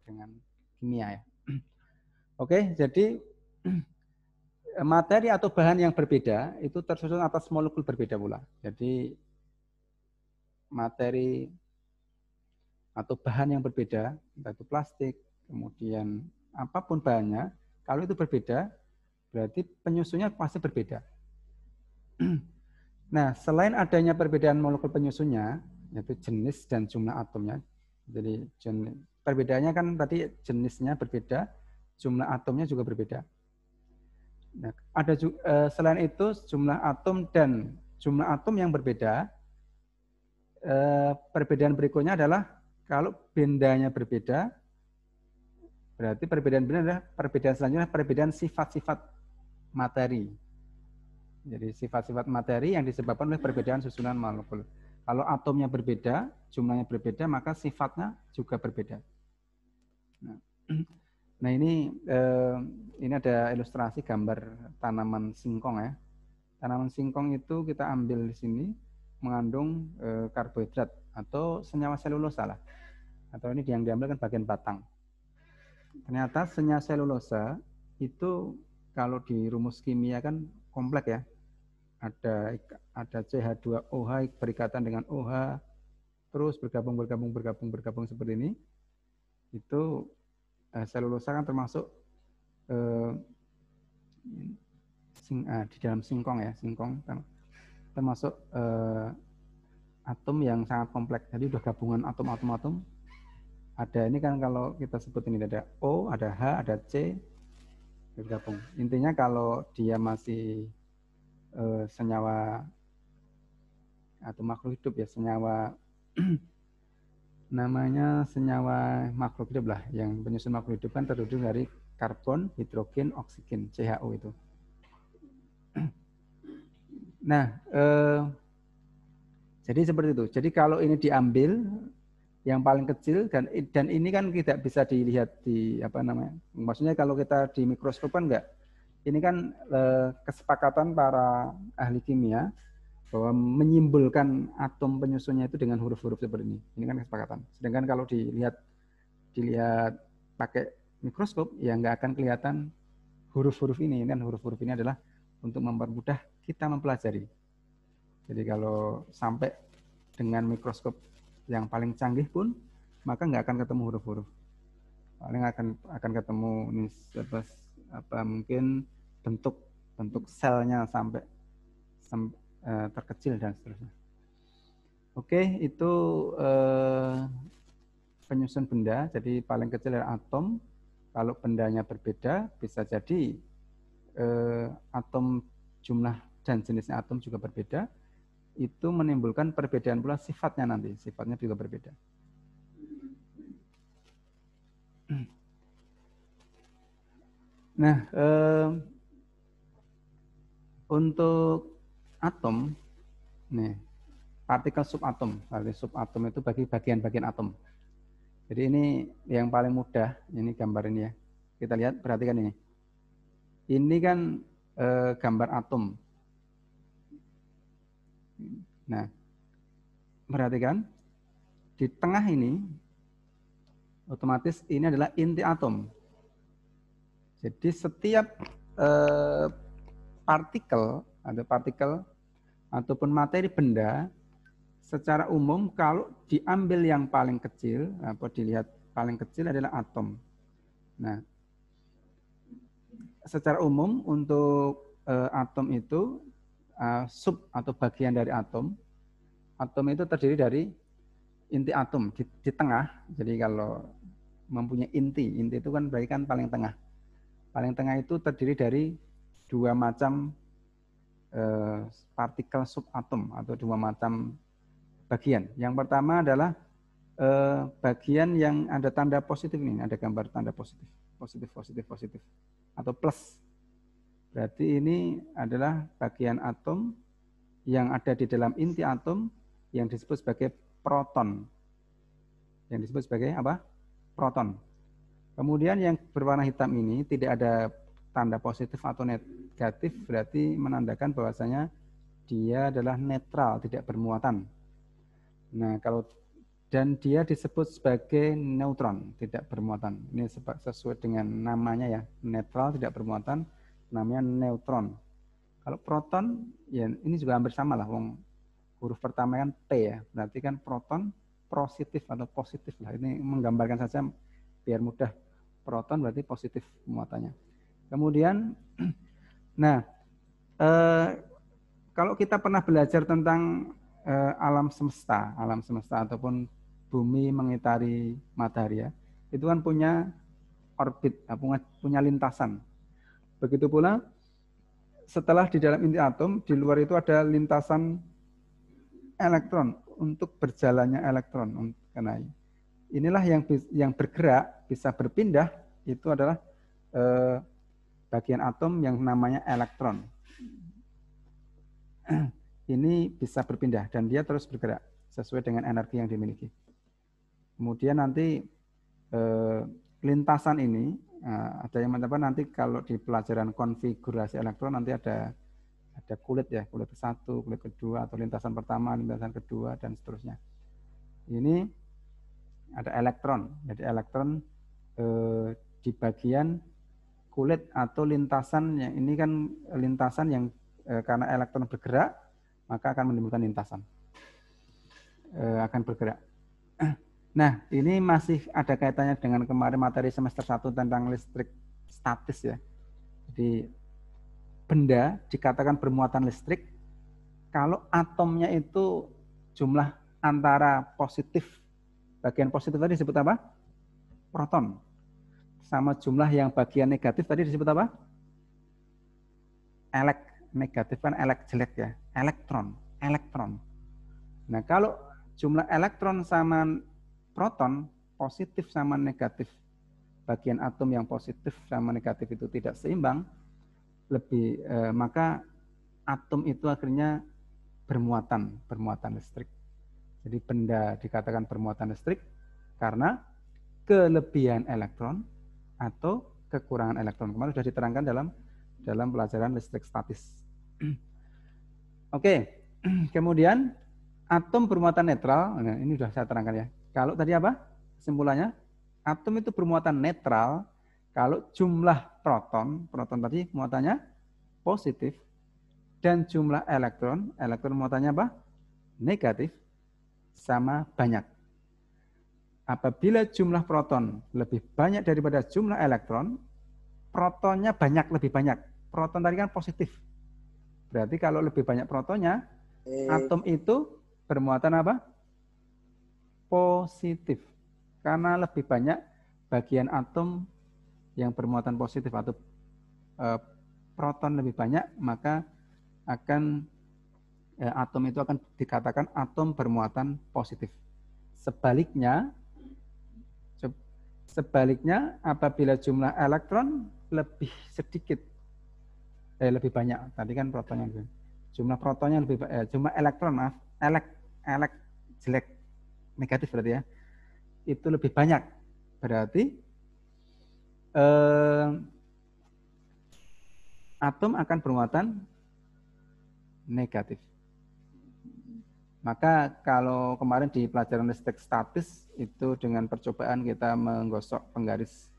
dengan kimia ya. Oke, jadi materi atau bahan yang berbeda itu tersusun atas molekul berbeda pula. Jadi materi atau bahan yang berbeda, entah itu plastik, kemudian apapun bahannya, kalau itu berbeda, berarti penyusunnya pasti berbeda. Nah, selain adanya perbedaan molekul penyusunnya, yaitu jenis dan jumlah atomnya, jadi perbedaannya kan tadi jenisnya berbeda, jumlah atomnya juga berbeda. Nah, ada selain itu jumlah atom dan jumlah atom yang berbeda, perbedaan berikutnya adalah kalau bendanya berbeda, berarti perbedaan benda adalah perbedaan selanjutnya perbedaan sifat-sifat materi. Jadi sifat-sifat materi yang disebabkan oleh perbedaan susunan molekul. Kalau atomnya berbeda, jumlahnya berbeda, maka sifatnya juga berbeda. Nah ini ada ilustrasi gambar tanaman singkong ya. Tanaman singkong itu kita ambil di sini mengandung karbohidrat atau senyawa selulosa lah. Atau ini yang diambil kan bagian batang. Ternyata senyawa selulosa itu kalau di rumus kimia kan kompleks ya. Ada CH2OH berikatan dengan OH, terus bergabung seperti ini. Itu selulosa kan termasuk di dalam singkong ya, singkong termasuk atom yang sangat kompleks. Jadi udah gabungan atom. Ada ini kan kalau kita sebut ini ada O, ada H, ada C bergabung. Intinya kalau dia masih senyawa atau makhluk hidup ya, senyawa namanya senyawa makhluk hidup lah, yang penyusun makhluk hidup kan terdiri dari karbon, hidrogen, oksigen, CH2O itu. Nah, jadi seperti itu. Jadi kalau ini diambil yang paling kecil dan ini kan tidak bisa dilihat di apa namanya. Maksudnya kalau kita di mikroskop kan enggak. Ini kan kesepakatan para ahli kimia bahwa menyimbolkan atom penyusunnya itu dengan huruf-huruf seperti ini. Ini kan kesepakatan. Sedangkan kalau dilihat pakai mikroskop, ya nggak akan kelihatan huruf-huruf ini. Kan huruf-huruf ini adalah untuk mempermudah kita mempelajari. Jadi kalau sampai dengan mikroskop yang paling canggih pun, maka nggak akan ketemu huruf-huruf. Paling akan ketemu ini mungkin bentuk selnya sampai terkecil dan seterusnya. Oke, itu penyusun benda. Jadi paling kecil adalah atom. Kalau bendanya berbeda, bisa jadi atom jumlah dan jenisnya atom juga berbeda. Itu menimbulkan perbedaan pula sifatnya nanti. Sifatnya juga berbeda. Nah, untuk atom, nih, partikel subatom. Subatom itu bagi bagian-bagian atom. Jadi ini yang paling mudah, ini gambar ini ya. Kita lihat, perhatikan ini. Ini kan gambar atom. Nah, perhatikan, di tengah ini, otomatis ini adalah inti atom. Jadi setiap partikel ataupun materi benda secara umum kalau diambil yang paling kecil atau dilihat paling kecil adalah atom. Nah, secara umum untuk atom itu sub atau bagian dari atom itu terdiri dari inti atom di tengah. Jadi kalau mempunyai inti itu kan berarti kan paling tengah. Paling tengah itu terdiri dari dua macam partikel subatom atau dua macam bagian. Yang pertama adalah bagian yang ada tanda positif ini, ada gambar tanda positif atau plus. Berarti ini adalah bagian atom yang ada di dalam inti atom yang disebut sebagai proton. Yang disebut sebagai apa? Proton. Kemudian yang berwarna hitam ini tidak ada tanda positif atau negatif, berarti menandakan bahwasanya dia adalah netral, tidak bermuatan. Nah, kalau dan dia disebut sebagai neutron, tidak bermuatan. Ini sesuai dengan namanya ya, netral tidak bermuatan, namanya neutron. Kalau proton, ya ini juga hampir sama lah, wong huruf pertama kan P ya, berarti kan proton positif atau positif lah. Ini menggambarkan saja biar mudah. Proton berarti positif muatannya. Kemudian, nah kalau kita pernah belajar tentang alam semesta ataupun bumi mengitari matahari ya, itu kan punya orbit, punya lintasan. Begitu pula setelah di dalam inti atom, di luar itu ada lintasan elektron untuk berjalannya elektron. Karena inilah yang bergerak, bisa berpindah, itu adalah bagian atom yang namanya elektron. Ini bisa berpindah dan dia terus bergerak sesuai dengan energi yang dimiliki. Kemudian nanti lintasan ini ada yang mencapai nanti kalau di pelajaran konfigurasi elektron nanti ada kulit ya, kulit ke-1, kulit kedua, atau lintasan pertama, lintasan kedua, dan seterusnya. Ini ada elektron. Jadi elektron di bagian kulit atau lintasan yang ini kan lintasan yang karena elektron bergerak maka akan menimbulkan lintasan akan bergerak. Nah, ini masih ada kaitannya dengan kemarin materi semester 1 tentang listrik statis ya. Jadi benda dikatakan bermuatan listrik kalau atomnya itu jumlah antara positif, bagian positif tadi disebut apa? Proton. Sama jumlah yang bagian negatif tadi disebut apa? Negatif kan jelek ya. Elektron. Nah, kalau jumlah elektron sama proton, positif sama negatif, bagian atom yang positif sama negatif itu tidak seimbang, maka atom itu akhirnya bermuatan listrik. Jadi benda dikatakan bermuatan listrik karena kelebihan elektron atau kekurangan elektron. Kemarin sudah diterangkan dalam pelajaran listrik statis. Oke, kemudian atom bermuatan netral. Nah, ini sudah saya terangkan ya. Kalau tadi apa? Kesimpulannya, atom itu bermuatan netral kalau jumlah proton tadi muatannya positif, dan jumlah elektron muatannya apa? Negatif, sama banyak. Apabila jumlah proton lebih banyak daripada jumlah elektron, protonnya lebih banyak. Proton tadi kan positif. Berarti kalau lebih banyak protonnya, atom itu bermuatan apa? Positif. Karena lebih banyak bagian atom yang bermuatan positif atau proton lebih banyak, maka atom itu akan dikatakan atom bermuatan positif. Sebaliknya apabila jumlah elektron lebih sedikit, lebih banyak. Tadi kan protonnya, jumlah protonnya lebih jumlah elektron jelek, negatif berarti ya, itu lebih banyak. Berarti atom akan bermuatan negatif. Maka kalau kemarin di pelajaran listrik statis itu dengan percobaan kita menggosok penggaris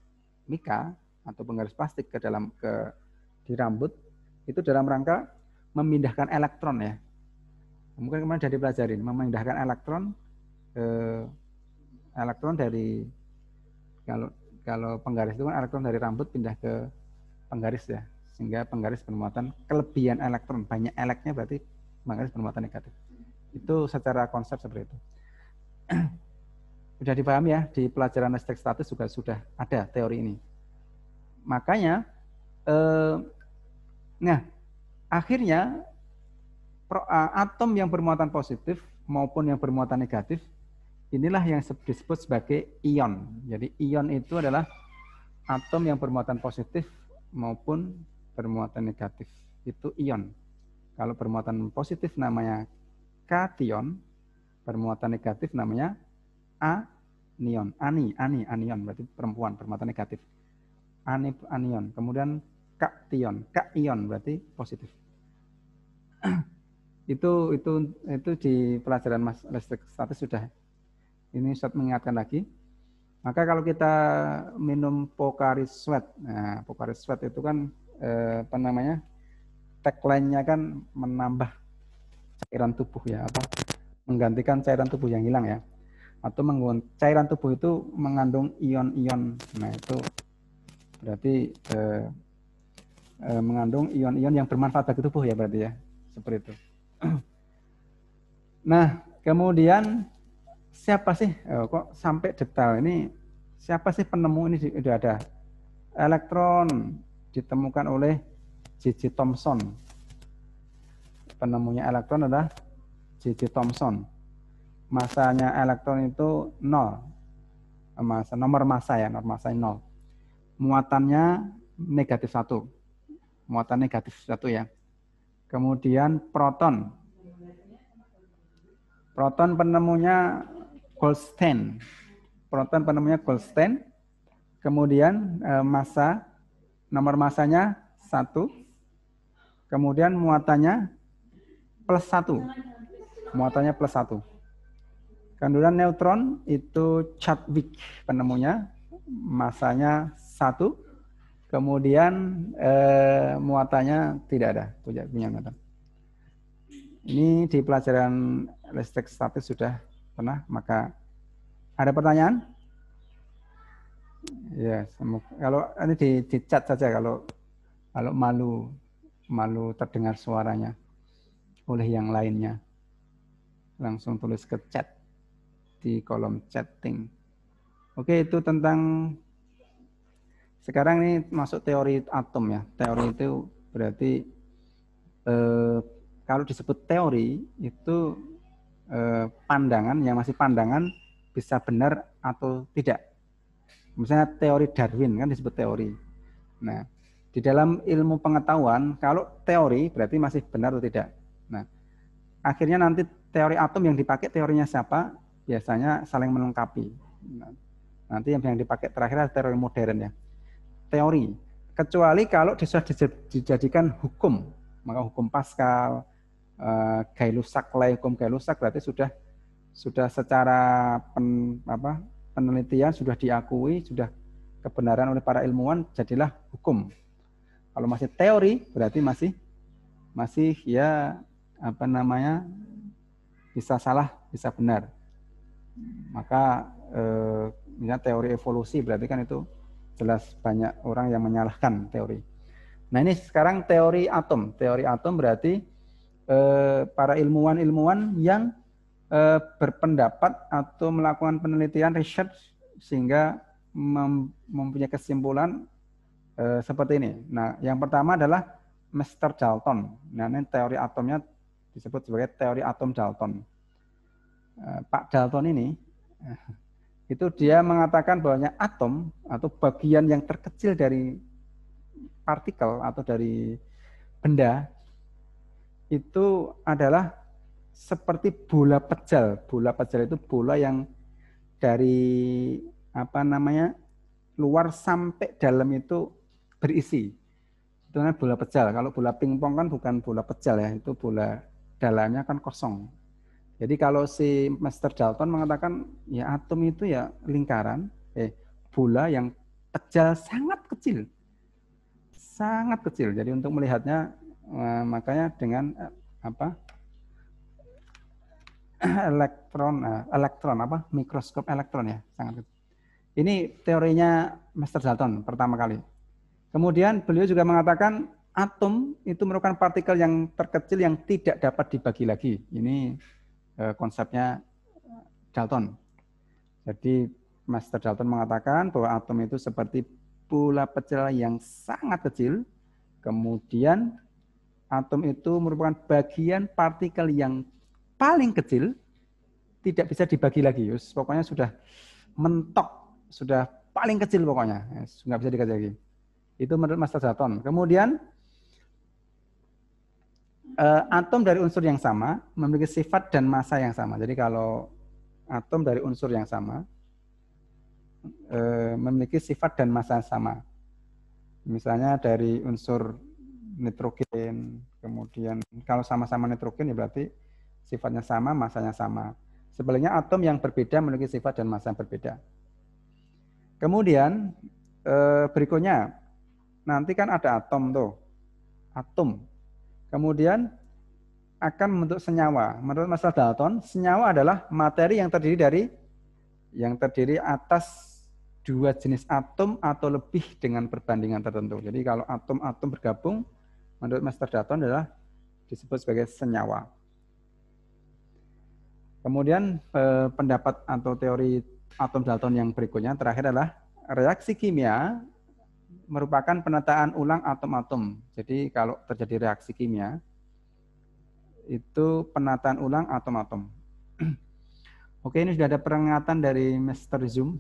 mika atau penggaris plastik di rambut, itu dalam rangka memindahkan elektron ya. Mungkin kemarin sudah dipelajarin, memindahkan elektron dari kalau penggaris itu kan elektron dari rambut pindah ke penggaris ya, sehingga penggaris bermuatan kelebihan elektron, banyak eleknya berarti penggaris bermuatan negatif. Itu secara konsep seperti itu. Sudah dipahami ya, di pelajaran listrik statis juga sudah ada teori ini. Makanya akhirnya atom yang bermuatan positif maupun yang bermuatan negatif, inilah yang disebut sebagai ion. Jadi ion itu adalah atom yang bermuatan positif maupun bermuatan negatif. Itu ion. Kalau bermuatan positif namanya kation, bermuatan negatif namanya anion. Anion berarti perempuan, bermuatan negatif. Anion. Kemudian kation berarti positif. itu di pelajaran listrik statis sudah Ini Ustaz mengingatkan lagi. Maka kalau kita minum Pocari Sweat, nah Pocari Sweat itu kan apa namanya, tagline-nya kan menambah cairan tubuh ya, apa menggantikan cairan tubuh yang hilang ya, atau cairan tubuh itu mengandung ion-ion. Nah itu berarti mengandung ion-ion yang bermanfaat bagi tubuh ya berarti ya, seperti itu. Nah kemudian siapa sih kok sampai detail ini, siapa sih penemu ini? Sudah ada elektron ditemukan oleh J.J. Thomson. Penemunya elektron adalah J.J. Thomson. Masanya elektron itu 0. Nomor massa 0. Muatannya negatif 1. Muatan negatif 1 ya. Kemudian proton. Proton penemunya Goldstein. Proton penemunya Goldstein. Kemudian nomor massanya 1. Kemudian muatannya +1. Muatannya +1. Kemudian neutron itu Chadwick penemunya, massanya 1. Kemudian muatannya tidak ada, punya muatan. Ini di pelajaran listrik statis sudah pernah, maka ada pertanyaan? Ya, kalau ini di chat saja kalau malu terdengar suaranya oleh yang lainnya. Langsung tulis ke chat di kolom chatting. Oke, itu tentang sekarang ini masuk teori atom ya. Teori itu berarti kalau disebut teori itu pandangan yang masih pandangan bisa benar atau tidak. Misalnya teori Darwin kan disebut teori. Nah, di dalam ilmu pengetahuan kalau teori berarti masih benar atau tidak. Nah, akhirnya nanti teori atom yang dipakai teorinya siapa? Biasanya saling melengkapi. Nah, nanti yang dipakai terakhir adalah teori modern ya. Teori. Kecuali kalau sudah dijadikan hukum, maka hukum Pascal, Gay-Lussac, hukum Gay-Lussac berarti sudah secara penelitian sudah diakui, sudah kebenaran oleh para ilmuwan, jadilah hukum. Kalau masih teori berarti masih ya bisa salah, bisa benar. Maka misalnya teori evolusi berarti kan itu jelas banyak orang yang menyalahkan teori. Nah ini sekarang teori atom. Teori atom berarti para ilmuwan yang berpendapat atau melakukan penelitian research sehingga mempunyai kesimpulan seperti ini. Nah yang pertama adalah Mr. Dalton. Nah ini teori atomnya disebut sebagai teori atom Dalton. Pak Dalton ini itu dia mengatakan bahwa atom atau bagian yang terkecil dari partikel atau dari benda itu adalah seperti bola pejal. Bola pejal itu bola yang dari luar sampai dalam itu berisi. Itu namanya bola pejal. Kalau bola pingpong kan bukan bola pejal ya, itu bola dalamnya kan kosong. Jadi kalau si Mr. Dalton mengatakan ya atom itu ya lingkaran, bola yang pejal sangat kecil. Sangat kecil. Jadi untuk melihatnya makanya dengan mikroskop elektron ya, sangat kecil. Ini teorinya Mr. Dalton pertama kali. Kemudian beliau juga mengatakan atom itu merupakan partikel yang terkecil yang tidak dapat dibagi lagi. Ini konsepnya Dalton. Jadi Mr. Dalton mengatakan bahwa atom itu seperti bola pecel yang sangat kecil. Kemudian atom itu merupakan bagian partikel yang paling kecil, tidak bisa dibagi lagi. Pokoknya sudah mentok, sudah paling kecil pokoknya, nggak bisa dibagi lagi. Itu menurut Mr. Dalton. Kemudian atom dari unsur yang sama memiliki sifat dan massa yang sama. Jadi kalau atom dari unsur yang sama memiliki sifat dan massa yang sama. Misalnya dari unsur nitrogen, kemudian kalau sama-sama nitrogen ya berarti sifatnya sama, massanya sama. Sebaliknya atom yang berbeda memiliki sifat dan massa yang berbeda. Kemudian berikutnya, nanti kan ada atom tuh, atom. Kemudian akan membentuk senyawa. Menurut Marcel Dalton, senyawa adalah materi yang terdiri atas dua jenis atom atau lebih dengan perbandingan tertentu. Jadi kalau atom-atom bergabung, menurut Master Dalton adalah disebut sebagai senyawa. Kemudian pendapat atau teori atom Dalton yang berikutnya terakhir adalah reaksi kimia merupakan penataan ulang atom-atom. Jadi kalau terjadi reaksi kimia, itu penataan ulang atom-atom. Oke, ini sudah ada peringatan dari Master Zoom.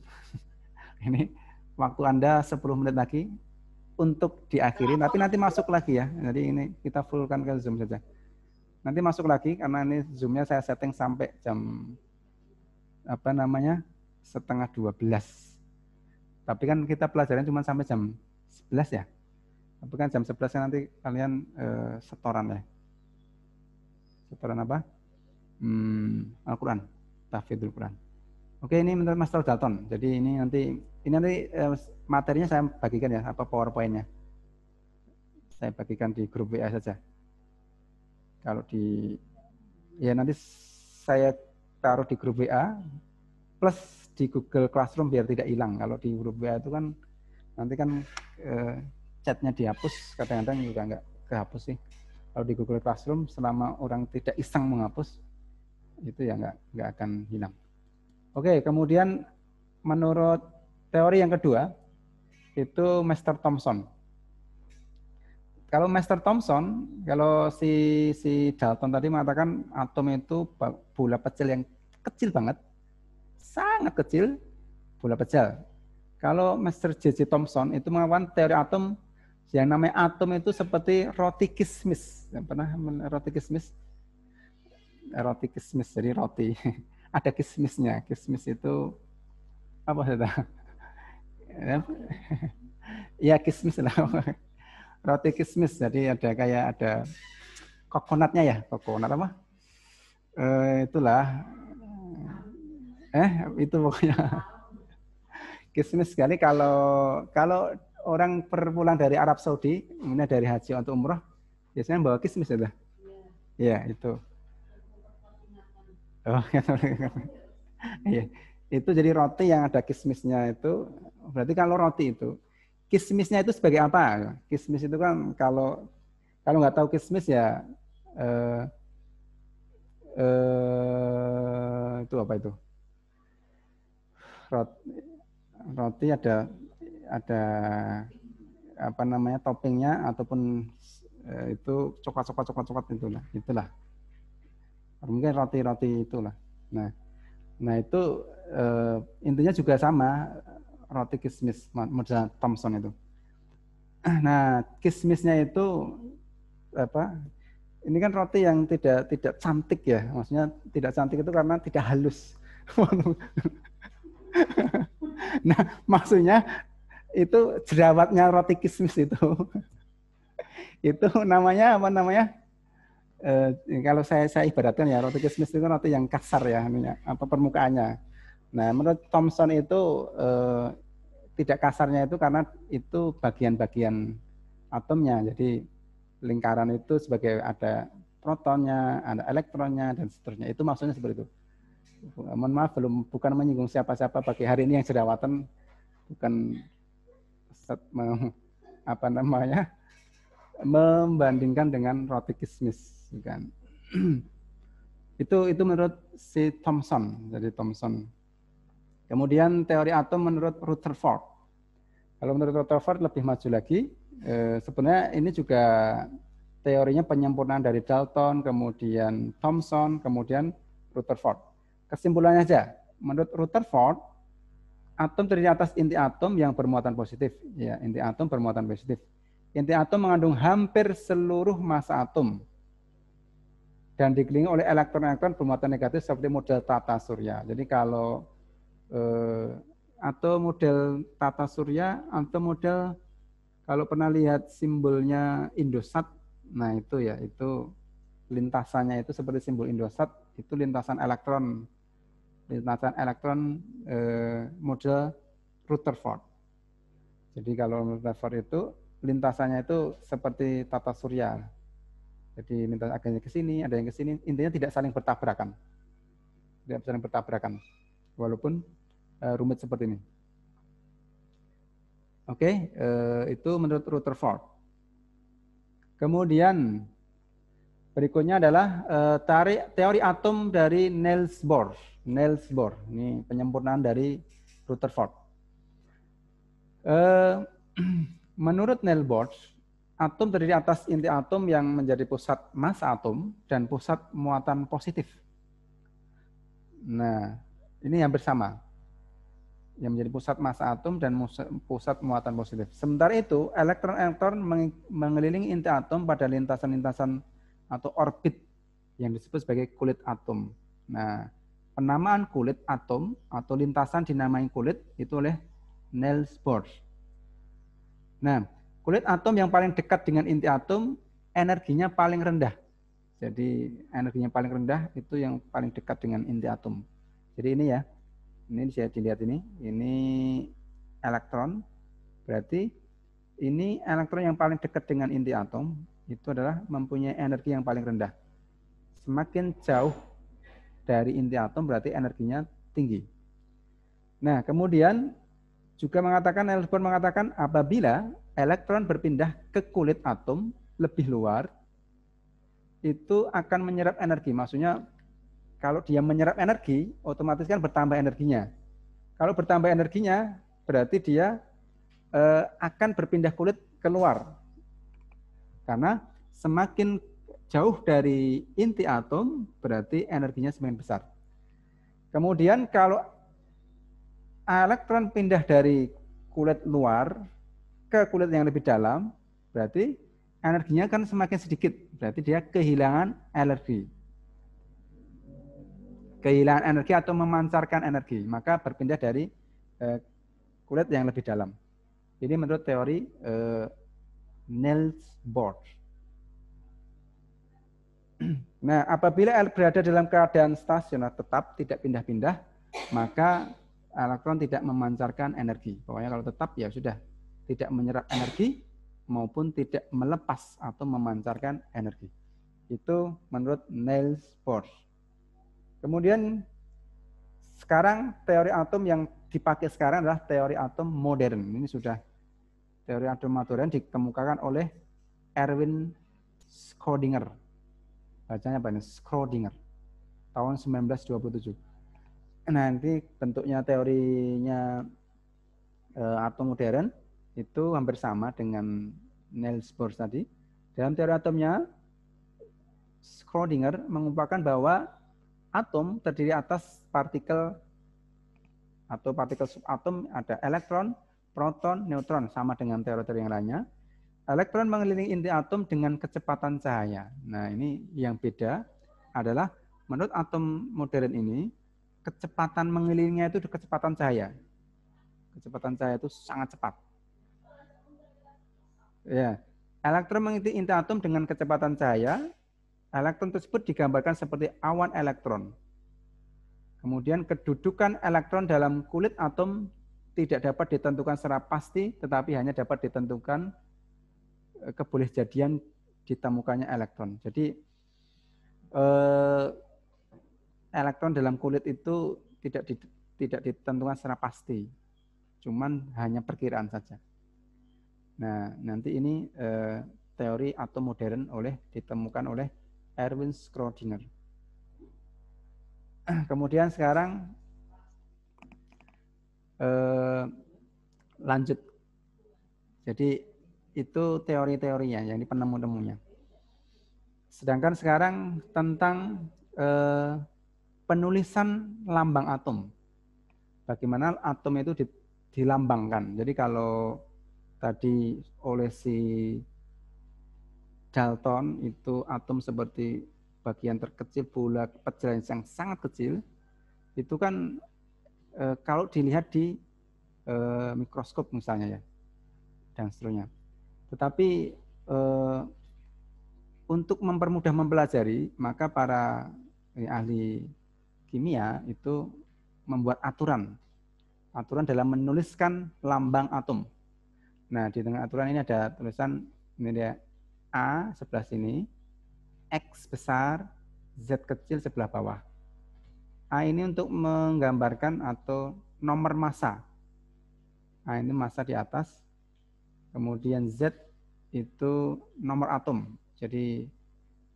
Ini waktu Anda 10 menit lagi untuk diakhiri, tapi nanti masuk lagi ya. Jadi ini kita fullkan ke Zoom saja. Nanti masuk lagi karena ini Zoom-nya saya setting sampai jam 11:30. Tapi kan kita pelajaran cuma sampai jam 11 ya. Tapi kan jam 11 kan nanti kalian setoran ya. Setoran apa? Al-Quran, tahfidzul Quran. Oke, ini menurut Master Dalton. Jadi ini nanti materinya saya bagikan ya, apa PowerPoint-nya. Saya bagikan di grup WA saja. Kalau ya nanti saya taruh di grup WA plus di Google Classroom biar tidak hilang. Kalau di grup WA itu kan nanti kan chatnya dihapus, kadang-kadang juga nggak kehapus sih. Kalau di Google Classroom selama orang tidak iseng menghapus itu ya nggak akan hilang. Oke, kemudian menurut teori yang kedua itu Master Thomson. Kalau Master Thomson, kalau si Dalton tadi mengatakan atom itu bola pecel yang kecil banget, sangat kecil, bola pecel. Kalau Master J.J. Thomson itu mengatakan teori atom yang namanya atom itu seperti roti kismis. Pernah roti kismis? Roti kismis, jadi roti. Ada kismisnya. Kismis itu apa saja? Ya kismis lah. Roti kismis. Jadi ada kokonatnya ya. Kokonat apa? Itulah. Itu pokoknya. Kismis sekali kalau orang pulang dari Arab Saudi, kemudian dari haji untuk umroh, biasanya bawa kismis ya. Iya, itu. Oh, iya. Itu jadi roti yang ada kismisnya itu. Berarti kalau roti itu, kismisnya itu sebagai apa? Kismis itu kan kalau nggak tahu kismis ya itu apa itu? Roti ada apa namanya toppingnya ataupun itu coklat itulah. Mungkin roti itulah. Nah itu intinya juga sama roti kismis model Thomson itu. Nah kismisnya itu apa? Ini kan roti yang tidak cantik ya, maksudnya tidak cantik itu karena tidak halus. Nah maksudnya itu jerawatnya roti kismis itu namanya apa namanya? Kalau saya ibaratkan ya roti kismis itu roti yang kasar ya apa permukaannya. Nah menurut Thomson itu tidak kasarnya itu karena itu bagian-bagian atomnya. Jadi lingkaran itu sebagai ada protonnya, ada elektronnya dan seterusnya. Itu maksudnya seperti itu. Mohon maaf bukan menyinggung siapa-siapa pagi hari ini yang jerawatan, bukan apa namanya membandingkan dengan roti kismis. Kan. Itu menurut si Thomson, jadi Thomson. Kemudian teori atom menurut Rutherford. Kalau menurut Rutherford lebih maju lagi, sebenarnya ini juga teorinya penyempurnaan dari Dalton, kemudian Thomson, kemudian Rutherford. Kesimpulannya aja, menurut Rutherford, atom terdiri atas inti atom yang bermuatan positif. Ya, inti atom bermuatan positif. Inti atom mengandung hampir seluruh massa atom dan dikelilingi oleh elektron-elektron bermuatan negatif seperti model tata surya. Jadi kalau atau model tata surya atau model kalau pernah lihat simbolnya Indosat, nah itu ya itu lintasannya itu seperti simbol Indosat, itu lintasan elektron lintasan elektron model Rutherford. Jadi kalau Rutherford itu lintasannya itu seperti tata surya. Jadi lintasan ada yang ke sini, ada yang ke sini, intinya tidak saling bertabrakan. Tidak saling bertabrakan. Walaupun rumit seperti ini. Oke, itu menurut Rutherford. Kemudian berikutnya adalah teori atom dari Niels Bohr. Niels Bohr, ini penyempurnaan dari Rutherford. Menurut Niels Bohr, atom terdiri atas inti atom yang menjadi pusat massa atom dan pusat muatan positif. Nah, ini hampir sama. Yang menjadi pusat massa atom dan pusat muatan positif. Sementara itu, elektron-elektron mengelilingi inti atom pada lintasan-lintasan atau orbit yang disebut sebagai kulit atom. Nah, penamaan kulit atom atau lintasan dinamai kulit itu oleh Niels Bohr. Nah, kulit atom yang paling dekat dengan inti atom energinya paling rendah. Jadi energinya paling rendah itu yang paling dekat dengan inti atom. Jadi ini ya. Ini bisa dilihat ini elektron, berarti ini elektron yang paling dekat dengan inti atom, itu adalah mempunyai energi yang paling rendah. Semakin jauh dari inti atom berarti energinya tinggi. Nah, kemudian juga Niels Bohr mengatakan apabila elektron berpindah ke kulit atom lebih luar, itu akan menyerap energi, maksudnya kalau dia menyerap energi, otomatis kan bertambah energinya. Kalau bertambah energinya, berarti dia akan berpindah kulit keluar. Karena semakin jauh dari inti atom, berarti energinya semakin besar. Kemudian kalau elektron pindah dari kulit luar ke kulit yang lebih dalam, berarti energinya kan semakin sedikit. Berarti dia kehilangan energi. Kehilangan energi atau memancarkan energi, maka berpindah dari kulit yang lebih dalam. Ini menurut teori Niels Bohr. Nah, apabila berada dalam keadaan stasioner tetap tidak pindah-pindah, maka elektron tidak memancarkan energi. Pokoknya kalau tetap ya sudah tidak menyerap energi maupun tidak melepas atau memancarkan energi. Itu menurut Niels Bohr. Kemudian sekarang teori atom yang dipakai sekarang adalah teori atom modern. Ini sudah teori atom modern dikemukakan oleh Erwin Schrödinger. Bacanya apa ini? Schrödinger. Tahun 1927. Nanti bentuknya teorinya atom modern itu hampir sama dengan Niels Bohr tadi. Dalam teori atomnya, Schrödinger mengumpulkan bahwa atom terdiri atas partikel atau partikel subatom, ada elektron, proton, neutron, sama dengan teori-teori yang lainnya. Elektron mengelilingi inti atom dengan kecepatan cahaya. Nah, ini yang beda adalah menurut atom modern ini, kecepatan mengelilinginya itu kecepatan cahaya. Kecepatan cahaya itu sangat cepat. Ya, elektron mengelilingi inti atom dengan kecepatan cahaya. Elektron tersebut digambarkan seperti awan elektron. Kemudian kedudukan elektron dalam kulit atom tidak dapat ditentukan secara pasti, tetapi hanya dapat ditentukan kebolehjadian ditemukannya elektron. Jadi elektron dalam kulit itu tidak ditentukan secara pasti, cuman hanya perkiraan saja. Nah, nanti ini teori atom modern ditemukan oleh Erwin Schrödinger. Kemudian sekarang lanjut. Jadi itu teori-teorinya, yang ini penemu-temunya. Sedangkan sekarang tentang penulisan lambang atom. Bagaimana atom itu dilambangkan. Jadi kalau tadi oleh si Dalton itu atom seperti bagian terkecil bola kecil yang sangat kecil, itu kan kalau dilihat di mikroskop misalnya ya, dan seterusnya. Tetapi untuk mempermudah mempelajari, maka para ahli kimia itu membuat aturan dalam menuliskan lambang atom. Nah, di tengah aturan ini ada tulisan ini dia A sebelah sini, X besar, Z kecil sebelah bawah. A ini untuk menggambarkan atau nomor massa. A ini massa di atas. Kemudian Z itu nomor atom. Jadi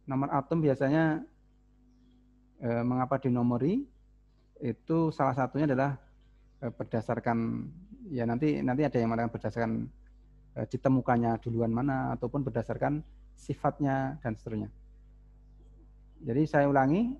nomor atom biasanya mengapa dinomori? Itu salah satunya adalah berdasarkan ya nanti ada yang mengatakan berdasarkan ditemukannya duluan mana ataupun berdasarkan sifatnya dan seterusnya. Jadi saya ulangi.